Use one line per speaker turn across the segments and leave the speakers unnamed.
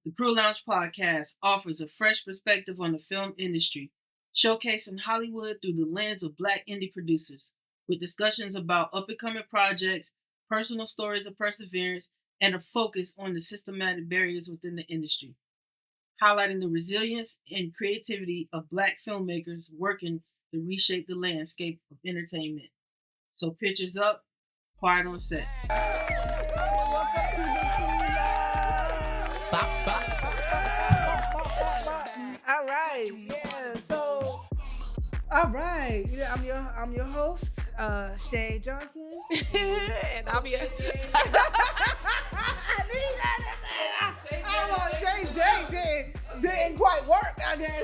The Crew Lounge podcast offers a fresh perspective on the film industry, showcasing Hollywood through the lens of Black indie producers, with discussions about up-and-coming projects, personal stories of perseverance, and a focus on the systematic barriers within the industry, highlighting the resilience and creativity of Black filmmakers working to reshape the landscape of entertainment. So pictures up, quiet on set.
All right, yeah. So, all right, yeah. I'm your host, Shay Johnson,
and I'm your.
I'm on Shay J. Didn't quite work. I guess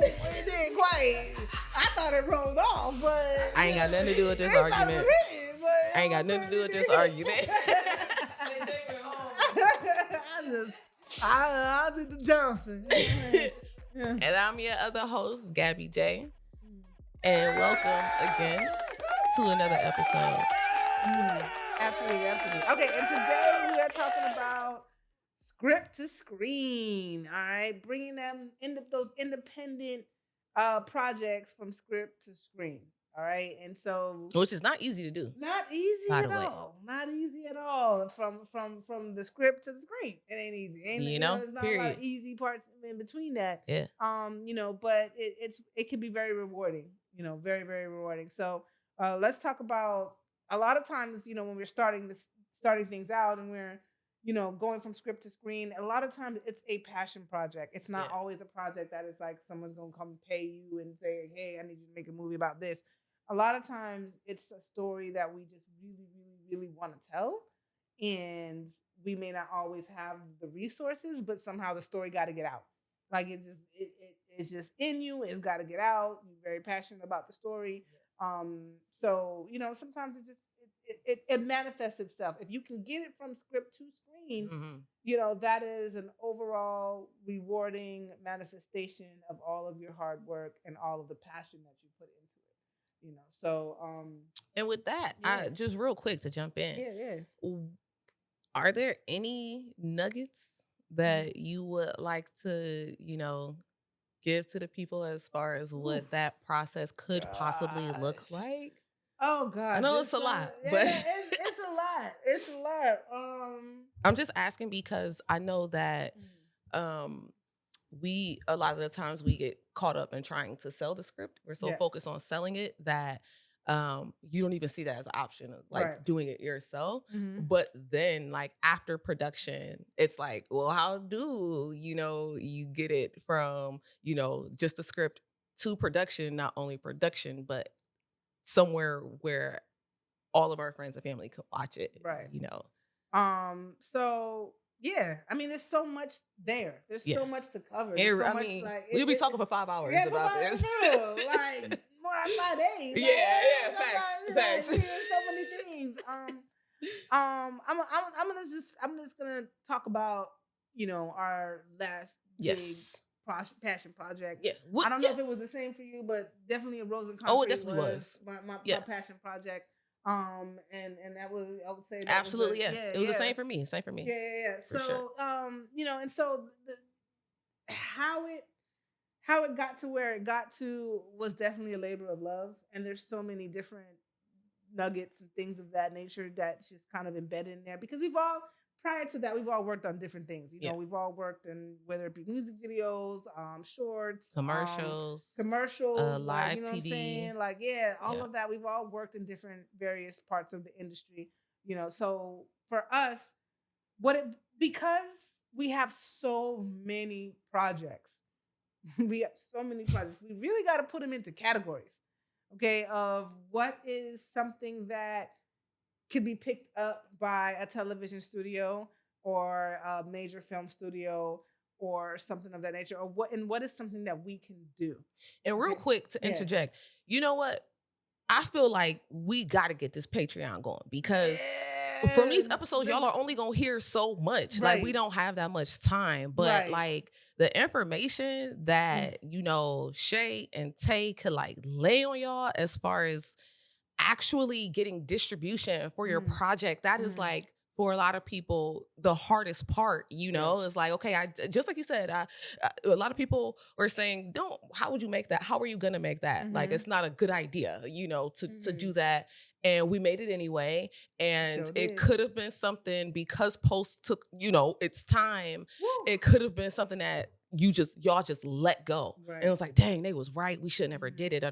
it didn't quite. I thought it rolled off, but
I ain't got nothing to do with this argument. I ain't got nothing to do with this argument.
I did the Johnson.
Yeah. And I'm your other host, Gabby J. And welcome again to another episode.
Absolutely. Okay, and today we are talking about script to screen. All right, bringing them into those independent projects from script to screen. All right, and so
which is not easy to do.
Not easy at all. Not easy at all. From the script to the screen, it ain't easy. There's not
period.
A lot of easy parts in between that.
Yeah.
But it can be very rewarding. Very very rewarding. So let's talk about a lot of times. When we're starting things out and we're going from script to screen, a lot of times it's a passion project. It's not always a project that is like someone's gonna come pay you and say, hey, I need you to make a movie about this. A lot of times it's a story that we just really, really, really want to tell. And we may not always have the resources, but somehow the story got to get out. Like it's just in you. It's got to get out. You're very passionate about the story. So sometimes it manifests itself. If you can get it from script to screen, that is an overall rewarding manifestation of all of your hard work and all of the passion that you put into it.
And with that, I just real quick to jump in. Are there any nuggets that you would like to, give to the people as far as what that process could possibly look like?
Oh God.
I know it's a lot, but
it's a lot. It's a lot.
I'm just asking because I know that a lot of the times we get caught up in trying to sell the script. We're so focused on selling it that you don't even see that as an option of like doing it yourself. But then like after production, it's like, well, how do you get it from just the script to production, not only production, but somewhere where all of our friends and family could watch it.
So yeah, I mean, there's so much there. There's so much to cover.
We'll be talking for 5 hours about this.
Like more than 5 days.
Facts.
So many things. I'm just gonna talk about our last big passion project. Yeah, I don't know if it was the same for you, but definitely a Rose and Concrete.
Oh, it definitely was
my passion project. And that was, I would say,
absolutely, it was the same for me.
Yeah. So, sure. And so how it got to where it got to was definitely a labor of love. And there's so many different nuggets and things of that nature that's just kind of embedded in there because prior to that, we've all worked on different things. We've all worked in, whether it be music videos, shorts,
commercials,
live
TV.
What I'm saying? All of that. We've all worked in different various parts of the industry. So for us, because we have so many projects, we really got to put them into categories, okay, of what is something that could be picked up by a television studio or a major film studio or something of that nature, or what is something that we can do.
And real quick to interject, you know what? I feel like we got to get this Patreon going because from these episodes, y'all are only going to hear so much. Right. Like we don't have that much time, but like the information that, Shay and Tay could like lay on y'all as far as actually getting distribution for your project, that is like for a lot of people, the hardest part, is like, okay, just like you said, a lot of people were saying, how would you make that? How are you going to make that? Like, it's not a good idea, to do that. And we made it anyway. And it could have been something, because post took, its time. Woo. It could have been something that y'all just let go. Right. And it was like, dang, they was right. We should never did it.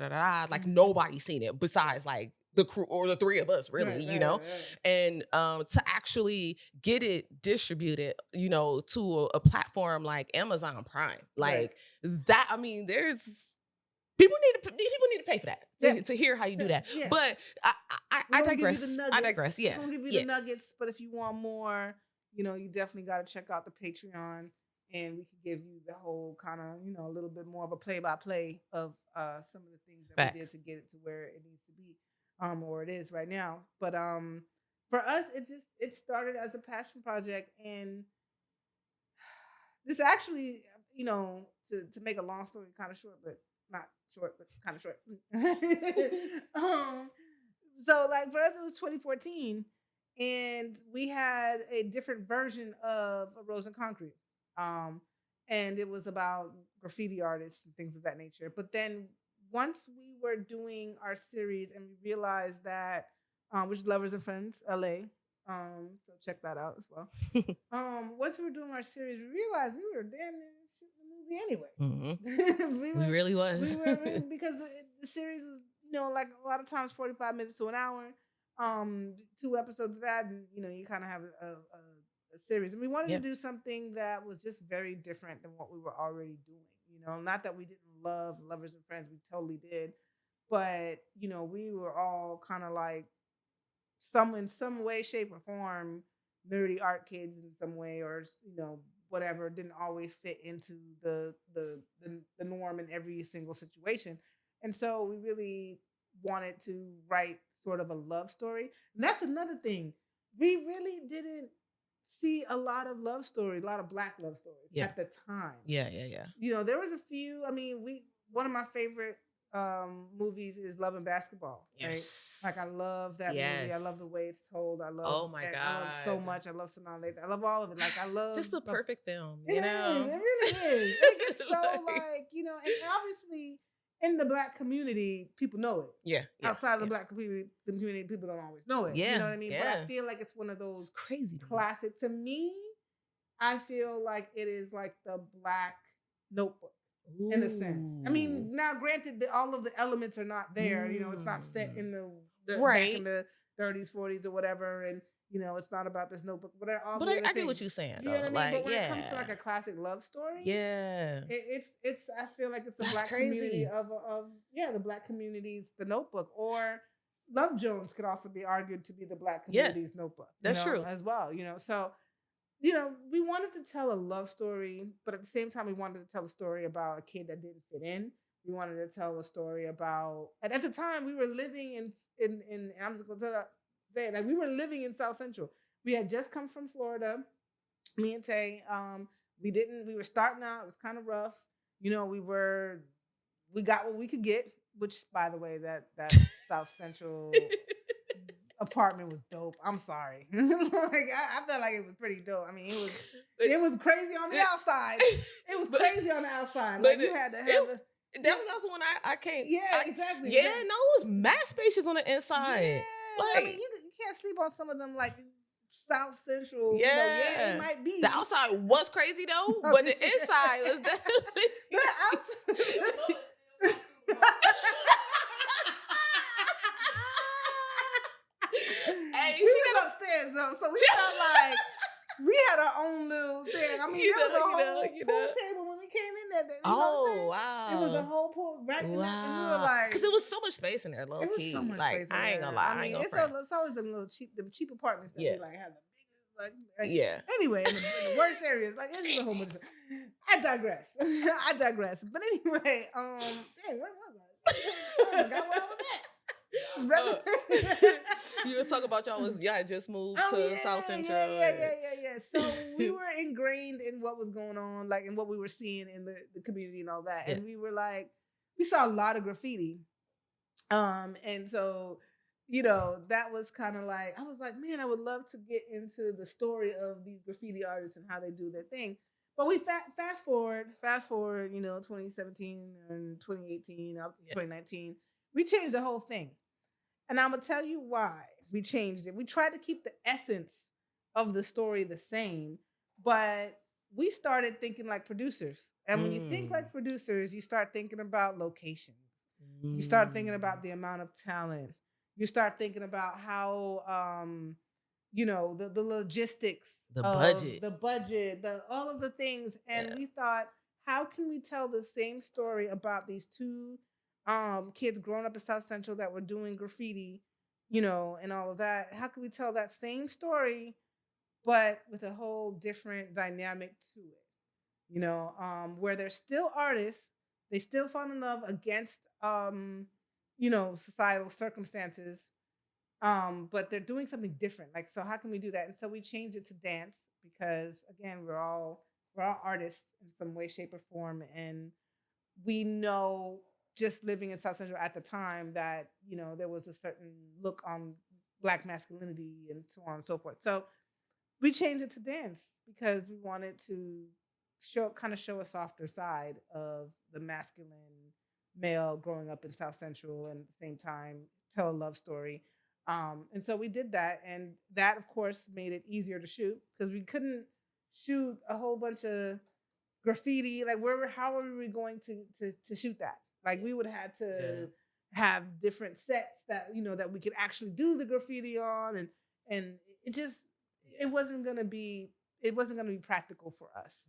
Like nobody's seen it besides like the crew or the three of us, really, right. And to actually get it distributed, to a platform like Amazon Prime, like that. I mean, there's people need to pay for that to hear how you do that. Yeah. But I digress. I digress. Yeah,
we're gonna give you the nuggets. But if you want more, you definitely got to check out the Patreon, and we can give you the whole kind of, a little bit more of a play-by-play of some of the things that we did to get it to where it needs to be. Or it is right now. But for us, it started as a passion project, and this actually, to make a long story kind of short, but not short, but kind of short. So like for us, it was 2014, and we had a different version of A Rose in Concrete, and it was about graffiti artists and things of that nature. But then once we were doing our series and we realized that, which is Lovers and Friends, LA. So check that out as well. Once we were doing our series, we realized we were damn near shooting the movie anyway.
Mm-hmm. we really was.
Because the series was, like a lot of times 45 minutes to an hour. 2 episodes of that, and you kind of have a series. And we wanted to do something that was just very different than what we were already doing. Not that we didn't love Lovers and Friends, we totally did, but we were all kind of like in some way, shape, or form nerdy art kids in some way, or whatever, didn't always fit into the norm in every single situation. And so we really wanted to write sort of a love story. And that's another thing. We really didn't see a lot of love stories, a lot of Black love stories at the time.
Yeah.
There was a few. I mean, one of my favorite movies is Love and Basketball.
Yes.
Right? Like I love that movie. I love the way it's told. I love.
Oh my God.
I love so much. I love Sanaa Lathan. I love all of it. Like I love
just the perfect film.
It really is. It gets so like and obviously in the Black community, people know it.
Yeah.
Outside of the Black community, people don't always know it.
Yeah.
You know what I mean?
Yeah.
But I feel like it's one of those
crazy
classic. To me, I feel like it is like the Black Notebook. Ooh. In a sense. I mean, now granted that all of the elements are not there. It's not set in the back in the 30s, 40s, or whatever, and it's not about this notebook. But I
get what you're saying.
You know what I mean? But when it comes to like a classic love story, it's I feel like it's a Black community of the Black community's The Notebook, or Love Jones could also be argued to be the Black community's Notebook.
That's true
as well. So. We wanted to tell a love story, but at the same time, we wanted to tell a story about a kid that didn't fit in. We wanted to tell a story about, and at the time, we were living in I'm just going to say it, like we were living in South Central. We had just come from Florida, me and Tay. We were starting out. It was kind of rough. We got what we could get, which, by the way, that South Central apartment was dope. I'm sorry. I felt like it was pretty dope. I mean, it was crazy on the outside. It was crazy on the outside. Like you had to have
that was also when I came.
Yeah, exactly.
Yeah, no, it was mass spacious on the inside.
Yeah, I mean, you can't sleep on some of them like South Central. Yeah, it might be.
The outside was crazy though, but the inside was definitely
the outside. We was upstairs though, so we felt like we had our own little thing. I mean, there was a whole pool table when we came in there.
Wow!
It was a whole pool right in there, and we were like,
because it was so much space in there, low key.
It was so much space.
I ain't gonna lie.
I mean, it's always the cheap apartments that we like have the biggest Anyway, in the worst areas, like it's just a whole bunch of. I digress. But anyway, dang, where was I? I forgot where I was at.
You was talking about y'all had just moved to South Central.
Yeah. So we were ingrained in what was going on, like in what we were seeing in the community and all that. And we were like, we saw a lot of graffiti. And so, that was kind of like, I was like, man, I would love to get into the story of these graffiti artists and how they do their thing. But we fast forward, 2017 and 2018 up to 2019, we changed the whole thing. And I'm going to tell you why we changed it. We tried to keep the essence of the story the same, but we started thinking like producers. And when you think like producers, you start thinking about locations. You start thinking about the amount of talent. You start thinking about how the logistics, the budget, all of the things. And we thought, how can we tell the same story about these two kids growing up in South Central that were doing graffiti, and all of that? How can we tell that same story, but with a whole different dynamic to it? Where they're still artists, they still fall in love against societal circumstances, but they're doing something different. Like, so how can we do that? And so we changed it to dance because, again, we're all artists in some way, shape, or form, and we know, just living in South Central at the time, that there was a certain look on Black masculinity and so on and so forth. So we changed it to dance because we wanted to show a softer side of the masculine male growing up in South Central, and at the same time tell a love story. And so we did that, and that of course made it easier to shoot because we couldn't shoot a whole bunch of graffiti. Like, how were we going to shoot that? Like, we would have to have different sets that that we could actually do the graffiti on, and it just it wasn't gonna be practical for us.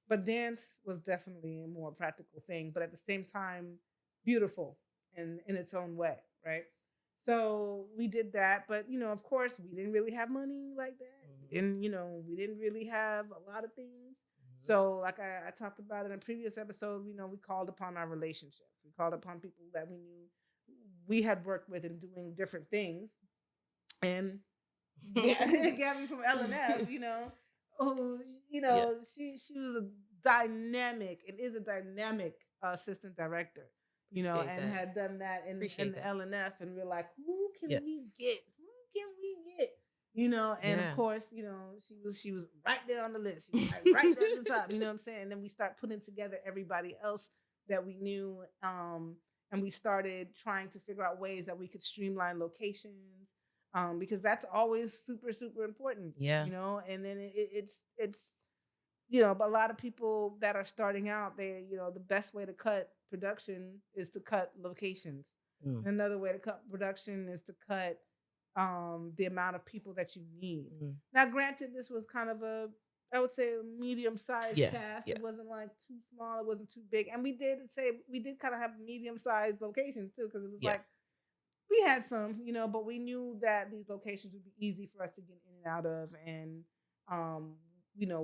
But dance was definitely a more practical thing, but at the same time, beautiful in its own way, right? So we did that, but of course, we didn't really have money like that, and we didn't really have a lot of things. So, like I talked about in a previous episode, we called upon our relationships. We called upon people that we knew we had worked with in doing different things, and Gabby from LNF, who she was a dynamic and is a dynamic assistant director, and had done that in the LNF, and we're like, who can we get? And of course, she was right there on the list. She was right there at the top, you know what I'm saying? And then we start putting together everybody else that we knew, and we started trying to figure out ways that we could streamline locations, because that's always super, super important. And then it's but a lot of people that are starting out, they the best way to cut production is to cut locations. Another way to cut production is to cut the amount of people that you need. Now, granted, this was kind of I would say a medium-sized cast. It wasn't like too small, it wasn't too big. And we did kind of have medium-sized locations too, because it was like, we had some, but we knew that these locations would be easy for us to get in and out of. And,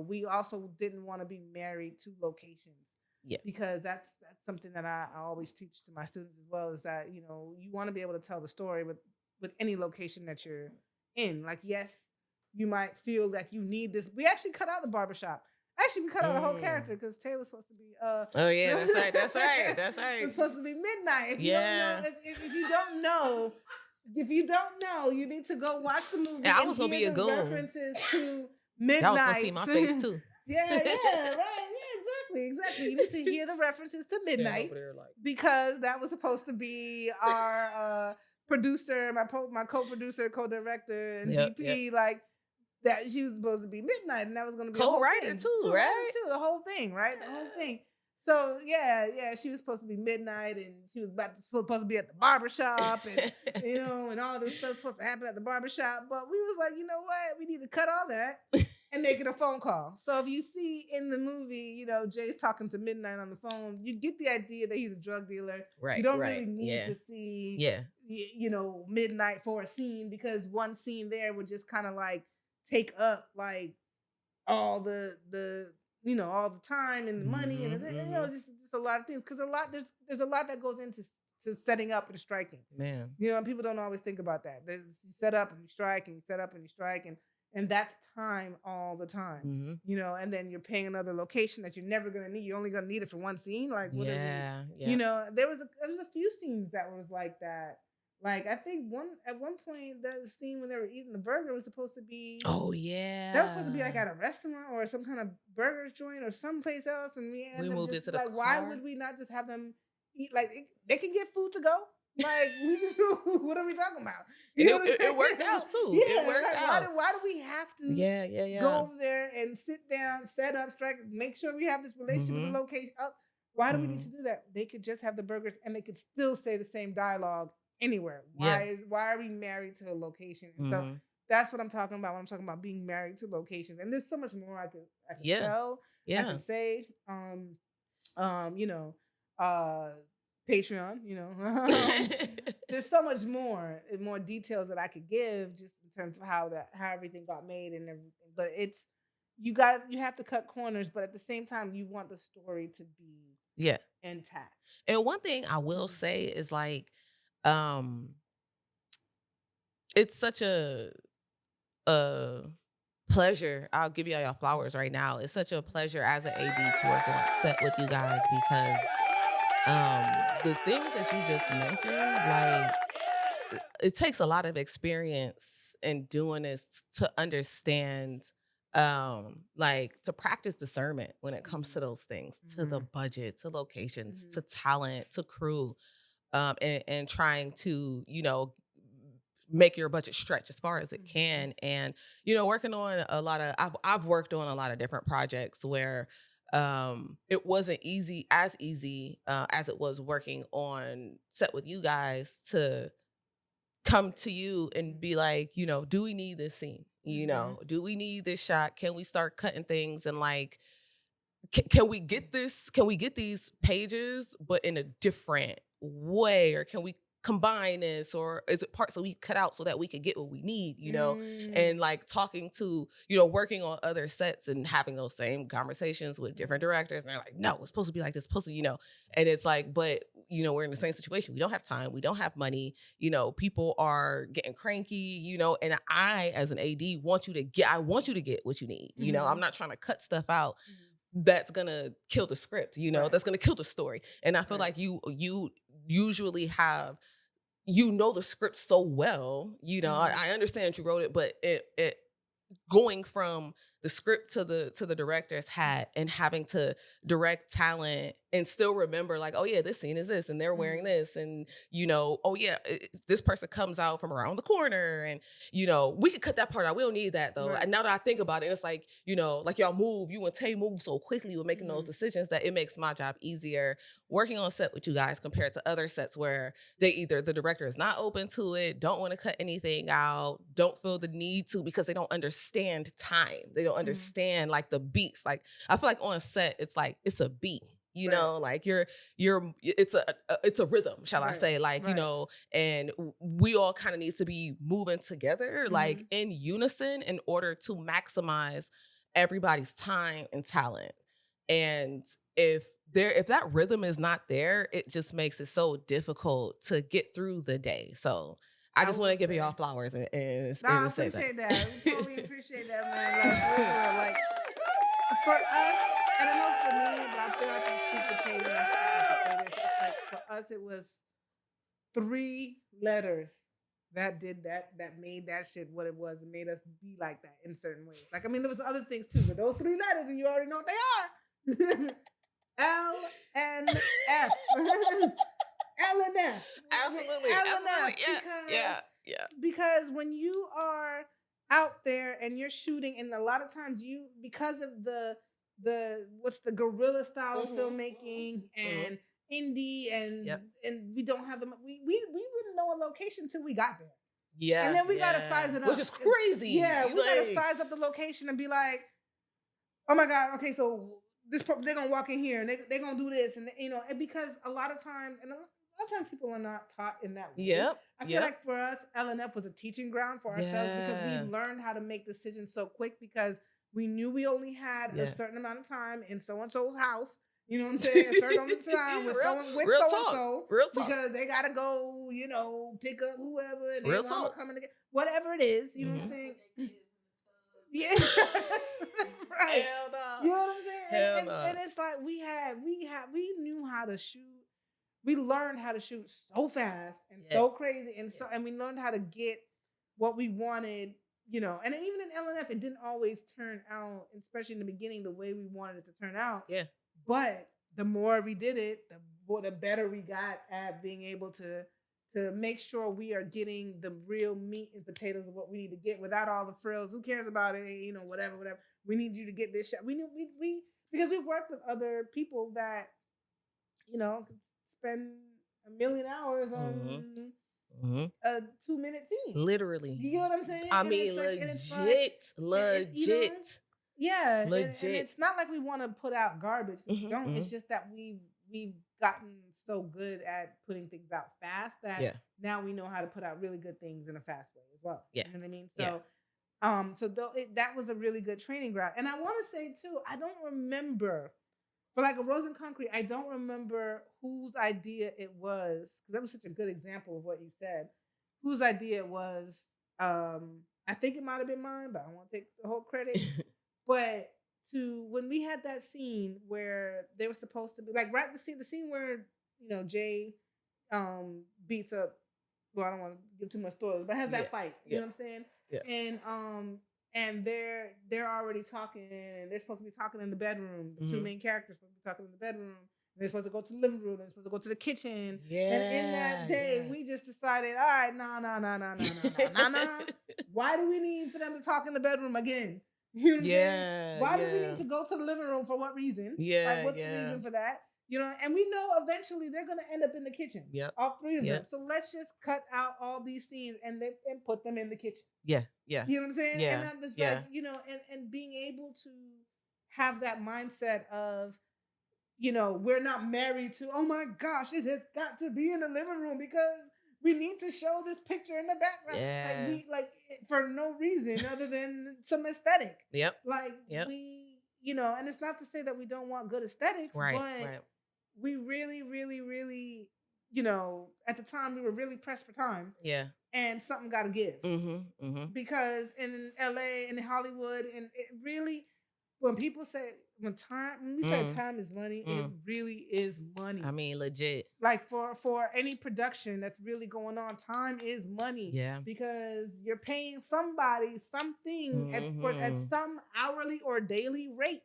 we also didn't want to be married to locations. Because that's something that I always teach to my students as well, is that, you want to be able to tell the story with any location that you're in. Like, yes, you might feel like you need this. We actually cut out the barbershop. Actually, we cut out a whole character because Taylor's supposed to be
oh yeah, that's right.
It's supposed to be midnight. If you don't know, you need to go watch the movie.
I was gonna be a goon.
References to midnight.
Y'all was gonna see my face too.
Right. Yeah, exactly. You need to hear the references to midnight, because that was supposed to be our producer, my co-producer, co-director, and DP. Like, that she was supposed to be midnight, and that was going to be
co-writer too, right?
The whole thing, right? The whole thing. So yeah, she was supposed to be midnight, and she was supposed to be at the barbershop, and and all this stuff supposed to happen at the barbershop. But we was like, you know what? We need to cut all that and make it a phone call. So if you see in the movie, Jay's talking to Midnight on the phone, you get the idea that he's a drug dealer. Right. You don't really need to see Midnight for a scene, because one scene there would just kind of like take up like all the all the time and the money, and just a lot of things, because there's a lot that goes into setting up and striking. Man, and people don't always think about that. You set up and you strike, and you set up and you strike, and that's time all the time. And then you're paying another location that you're never gonna need. You're only gonna need it for one scene. Like, there was a few scenes that was like that. Like I think at one point that scene when they were eating the burger was supposed to be
Oh yeah.
that was supposed to be like at a restaurant or some kind of burger joint or someplace else, and we end up
moved it
just
to the
like, why
car.
would we not just have them eat? Like they can get food to go. Like, what are we talking about?
You know, it worked out too.
Yeah,
It worked
like,
out.
why do we have to?
Yeah.
Go over there and sit down, set up, strike, make sure we have this relationship with the location. Why do we need to do that? They could just have the burgers and they could still say the same dialogue anywhere. Why are we married to a location? And so that's what I'm talking about when I'm talking about being married to locations. And there's so much more I could tell. I can say. You know, Patreon, you know. There's so much more details that I could give just in terms of how everything got made and everything. But it's you have to cut corners, but at the same time you want the story to be intact.
And one thing I will say is like it's such a pleasure. I'll give y'all flowers right now. It's such a pleasure as an AD to work on set with you guys because the things that you just mentioned, like it takes a lot of experience in doing this to understand like to practice discernment when it comes to those things, to the budget, to locations, to talent, to crew, and trying to, you know, make your budget stretch as far as it can. And, you know, working on a lot of, I've worked on a lot of different projects where it wasn't easy as it was working on set with you guys to come to you and be like, you know, do we need this scene? You know, do we need this shot? Can we start cutting things and like, can we get this? Can we get these pages, but in a different way? Or can we combine this, or is it parts that we cut out so that we could get what we need, you know? And like talking to, you know, working on other sets and having those same conversations with different directors, and they're like, no, it's supposed to be like this, supposed to, you know. And it's like, but you know, we're in the same situation. We don't have time, we don't have money, you know, people are getting cranky, you know, and I as an AD want you to get what you need, you know. I'm not trying to cut stuff out that's gonna kill the script, you know, that's gonna kill the story. And I feel like you usually have, you know, the script so well, you know. I understand you wrote it, but it going from the script to the director's hat and having to direct talent and still remember like, oh yeah, this scene is this and they're wearing this, and you know, oh yeah, this person comes out from around the corner, and you know, we could cut that part out, we don't need that though. And now that I think about it, it's like, you know, like you and Tay move so quickly with making those decisions that it makes my job easier working on set with you guys compared to other sets where they either the director is not open to it, don't want to cut anything out, don't feel the need to because they don't understand time. They don't understand like the beats. Like I feel like on set, it's like it's a beat, you know, like it's a rhythm, shall I say, like, you know, and we all kind of needs to be moving together, like in unison in order to maximize everybody's time and talent. And if that rhythm is not there, it just makes it so difficult to get through the day. So I just want to give y'all flowers and
I appreciate that. We totally appreciate that, man. Like for us, I don't know for me, but I feel like I'm speaking to you. Like for us, it was 3 letters that did that made that shit what it was and made us be like that in certain ways. Like I mean, there was other things too, but those 3 letters, and you already know what they are. L and F. L and F.
Absolutely.
L
and
F.
Yeah.
Because when you are out there and you're shooting, and a lot of times because of the what's the guerrilla style of filmmaking and indie and we don't have we wouldn't know a location till we got there. Yeah. And then we gotta size it up.
Which is crazy.
Yeah, we gotta size up the location and be like, oh my God, okay, so they're gonna walk in here and they're gonna do this, and you know, and because a lot of times people are not taught in that way. I feel like for us, LNF was a teaching ground for ourselves because we learned how to make decisions so quick because we knew we only had a certain amount of time in so and so's house. You know what I'm saying? A certain amount of time with so and so. Real talk. Because they gotta go, you know, pick up whoever and their mama coming to get whatever it is. You know what I'm saying? Yeah. Right.
Hell no.
You know what I'm saying? And it's like we knew how to shoot we learned how to shoot so fast and so crazy, and and we learned how to get what we wanted, and even in LNF, it didn't always turn out, especially in the beginning, the way we wanted it to turn out.
Yeah.
But the more we did it, the better we got at being able to make sure we are getting the real meat and potatoes of what we need to get without all the frills. Who cares about it? Whatever. We need you to get this shot. We knew we because we've worked with other people that, could spend a million hours on a 2-minute scene.
Literally.
You know what I'm saying?
I mean, legit.
Yeah, legit. And it's not like we want to put out garbage. We don't. It's just that we've gotten so good at putting things out fast that now we know how to put out really good things in a fast way as well.
Yeah.
You know what I mean? So, that was a really good training ground. And I want to say too, I don't remember for like a Rose and Concrete. I don't remember whose idea it was, because that was such a good example of what you said. Whose idea it was? I think it might have been mine, but I won't take the whole credit. But when we had that scene where they were supposed to be like the scene where Jay beats up. Well, I don't want to give too much stories, but has that fight. You know what I'm saying? Yeah. And they're already talking, and they're supposed to be talking in the bedroom. The two main characters supposed to be talking in the bedroom. They're supposed to go to the living room. They're supposed to go to the kitchen. Yeah. And in that day, we just decided, all right, no. Why do we need for them to talk in the bedroom again? You know what I'm saying? Why do we need to go to the living room? For what reason?
Yeah.
Like, what's the reason for that? And we know eventually they're going to end up in the kitchen.
Yep.
All three of them. So let's just cut out all these scenes and put them in the kitchen.
Yeah. Yeah.
You know what I'm saying?
Yeah.
And that was like, and being able to have that mindset of, we're not married to, oh my gosh, it has got to be in the living room because we need to show this picture in the background.
Yeah.
Like for no reason other than some aesthetic.
Yep.
We, and it's not to say that we don't want good aesthetics, but we really, really, really, at the time we were really pressed for time.
Yeah.
And something got to give. Because in LA and in Hollywood, and it really, when people say, when we say time is money, it really is money.
I mean, legit.
Like for any production that's really going on, time is money.
Yeah.
Because you're paying somebody something at some hourly or daily rate.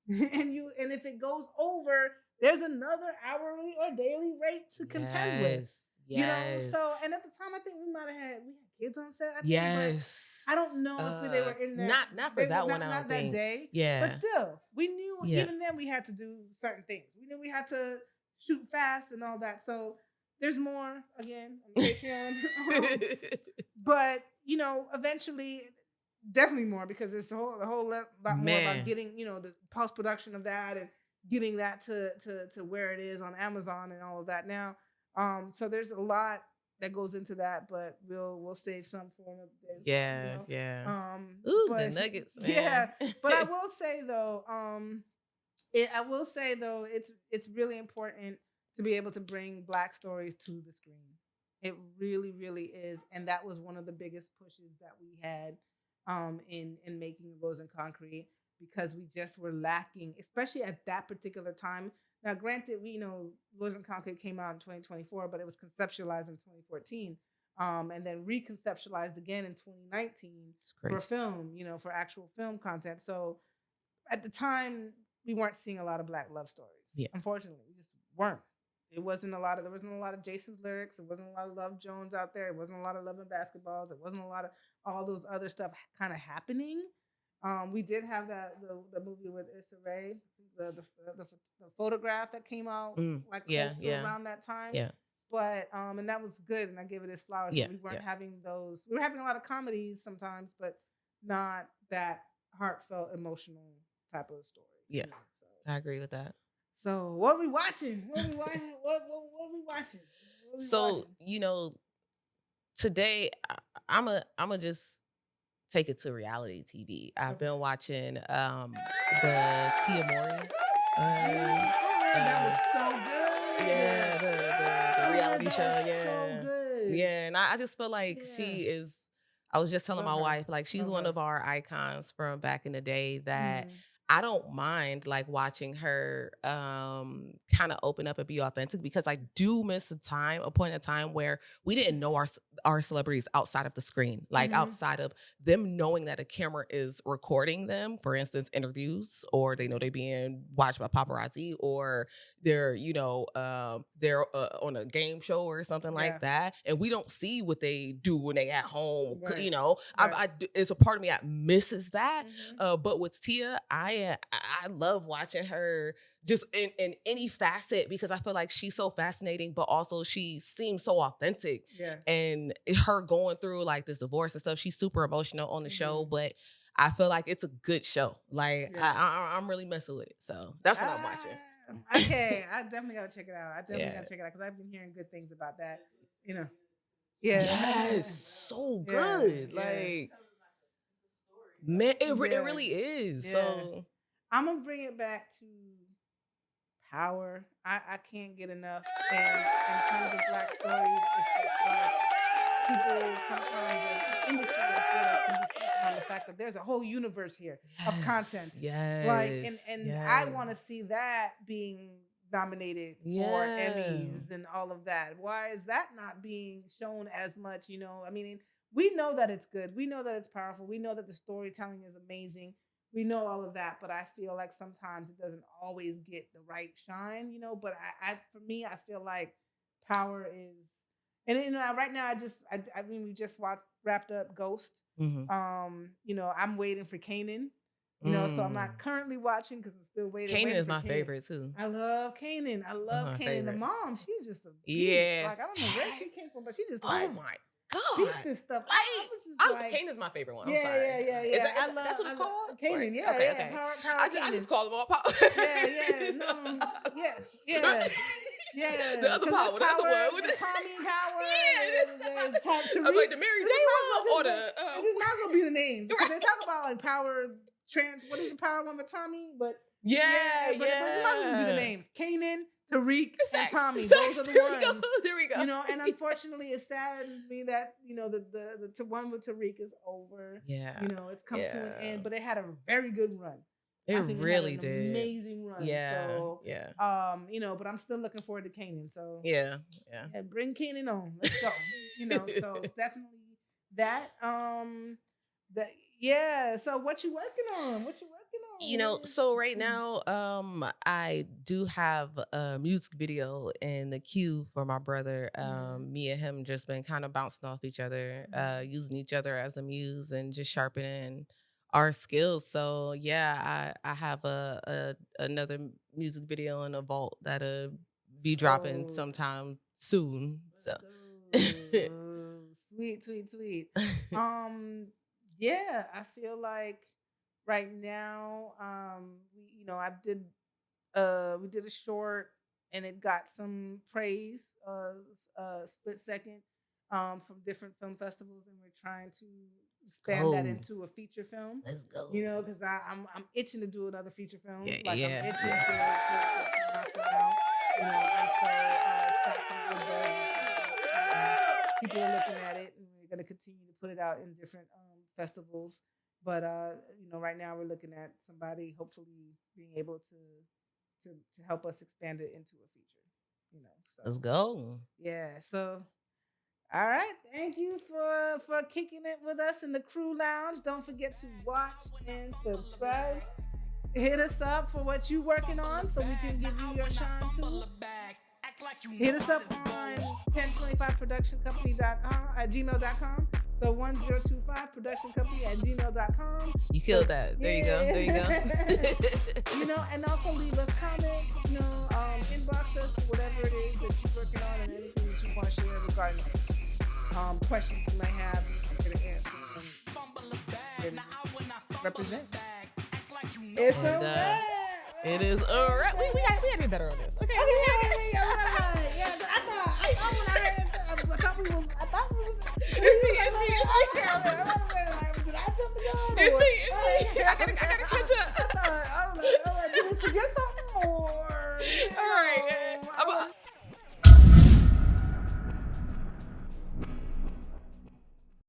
And if it goes over, there's another hourly or daily rate to contend with.
Yes.
So, and at the time, I think we had kids on set. I think,
yes.
I don't know if they were in that.
Not for that one.
Not that day.
Yeah.
But still, we knew even then we had to do certain things. We knew we had to shoot fast and all that. So there's more again on Patreon. But eventually, definitely more, because there's a whole lot more about getting the post production of that and getting that to where it is on Amazon and all of that now. So there's a lot that goes into that, but we'll save some for another day.
Yeah.
But,
the nuggets, man.
Yeah. But I will say though, it's really important to be able to bring Black stories to the screen. It really, really is. And that was one of the biggest pushes that we had in making Rose and Concrete, because we just were lacking, especially at that particular time. Now, granted, Rose and Concrete came out in 2024, but it was conceptualized in 2014, and then reconceptualized again in 2019 for film, for actual film content. So at the time, we weren't seeing a lot of Black love stories. Yeah. Unfortunately, we just weren't. There wasn't a lot of Jason's lyrics. It wasn't a lot of Love Jones out there. It wasn't a lot of Love and Basketballs. It wasn't a lot of all those other stuff kind of happening. We did have the movie with Issa Rae, the photograph that came out close to around that time. Yeah. But and that was good, and I gave it its flowers. Yeah. We weren't having those. We were having a lot of comedies sometimes, but not that heartfelt, emotional type of story.
Yeah. I agree with that.
So what are we watching? What are we watching?
So, today I'm just take it to reality TV. I've been watching the Tia Mowry.
That was so good.
Yeah, the reality show. Yeah.
So good.
Yeah, and I just feel like she is. I was just telling my wife, like, she's one of our icons from back in the day that I don't mind like watching her kind of open up and be authentic, because I do miss a point in time where we didn't know our celebrities outside of the screen, like outside of them knowing that a camera is recording them, for instance, interviews, or they know they're being watched by paparazzi, or they're, they're on a game show or something like that. And we don't see what they do when they at home.
Right.
It's a part of me that misses that. But with Tia, I love watching her just in any facet, because I feel like she's so fascinating, but also she seems so authentic.
Yeah.
And her going through like this divorce and stuff, she's super emotional on the show, but I feel like it's a good show. Like I'm really messing with it. So that's what I'm watching.
Okay, I definitely gotta check it out. Because I've been hearing good things about that. Yeah.
Yes, so good. Like, man, it really is. Yeah. So
I'm gonna bring it back to power. I can't get enough. And in terms of Black stories, it's just like people sometimes in the industry, I feel like, can be sleeping on the fact that there's a whole universe here of content.
Yes.
Like, and I want to see that being nominated for Emmys and all of that. Why is that not being shown as much? I mean, we know that it's good. We know that it's powerful. We know that the storytelling is amazing. We know all of that, but I feel like sometimes it doesn't always get the right shine, But for me, I feel like power is, and right now I mean, we just wrapped up Ghost. I'm waiting for Kanan. So I'm not currently watching because I'm still waiting.
Kanan is my favorite too.
I love Kanan. Kanan. The mom, she's just a beast. Like, I don't know where she came from, but she just
oh my God.
Beast and stuff.
Kanan's my favorite one. I'm
sorry.
Yeah. That's what it's called?
Kanan, yeah.
Okay.
Power
I just call them all power.
Yeah.
The other power, the other one.
The Tommy Power.
I'm like the Mary J one or the...
It's not going to be the name. Because they talk about like power, what is the power one with Tommy? But it's not going to be the names. Kanan, Tariq, and Tommy. Those are the ones.
There we go.
And unfortunately, it saddens me that, the one with Tariq is over.
Yeah.
It's come to an end, but it had a very good run.
It really did.
Amazing run.
Yeah.
So, but I'm still looking forward to Kanan. So
yeah.
Bring Kanan on. Let's go. So definitely that. So what you working on?
So right now, I do have a music video in the queue for my brother. Me and him just been kind of bouncing off each other, using each other as a muse and just sharpening our skills. So I have another music video in a vault that'll be dropping sometime soon. So
sweet. I feel like right now, we did a short and it got some praise, split second, from different film festivals, and we're trying to expand that into a feature film.
Let's go.
Because I'm itching to do another feature film.
I'm
itching to knock them out. And so it's got some good buzz. People are looking at it, and we're going to continue to put it out in different festivals. But right now we're looking at somebody hopefully being able to help us expand it into a feature. So
let's go.
Yeah. So all right, thank you for kicking it with us in the Crew Lounge. Don't forget to watch and subscribe. Hit us up for what you're working on so we can give you your shine too. Hit us up on 1025productioncompany.com at gmail.com. So 1025productioncompany@gmail.com.
You killed that. There you go.
And also leave us comments, inbox us for whatever it is that you're working on and anything that you want to share regarding questions you might have. You're going to answer and represent. It's a wrap.
It is a wrap. We got to be better on this. Okay.